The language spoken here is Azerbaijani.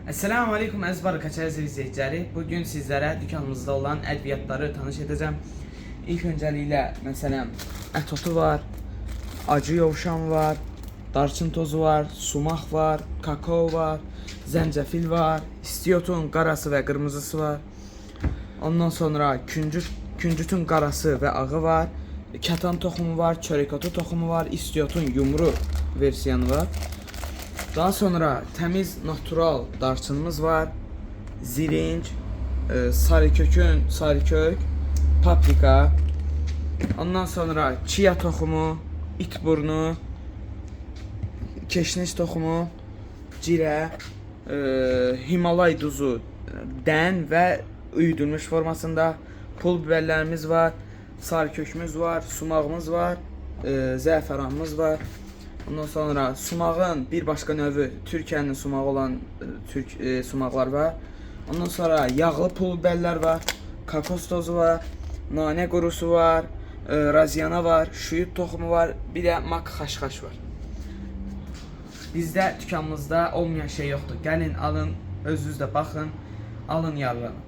Esselamu Aleyküm əziz barakatçı izləyiciləri. Bugün sizlərə dükanımızda olan ədviyyatları tanış edəcəm. İlk öncəliklə məsələn ət otu var, acı yovşan var, darçın tozu var, sumaq var, kakao var, zəncəfil var, istiyotun qarası və qırmızısı var. Ondan sonra küncütün qarası və ağı var, kətan toxumu var, çörək otu toxumu var, istiyotun yumru versiyanı var. Daha sonra təmiz natural darçınımız var, zirinç, sarıkök, paprika. Ondan sonra chia toxumu, itburnu, keşniş toxumu, cirə, Himalay duzu, dən və üyüdülmüş formasında, pul biberlərimiz var, sarıkökümüz var, sumağımız var, zəfəranımız var. Ondan sonra sumağın bir başqa növü Türkiyənin sumağı olan sumaqlar var. Ondan sonra yağlı pul biberlər var, kakos tozu var, nanə qurusu var, raziyana var, şuyut toxumu var, bir də mak xaşxaş var. Bizdə dükanımızda olmayan şey yoxdur. Gəlin alın, özünüz də baxın, alın yararlanın.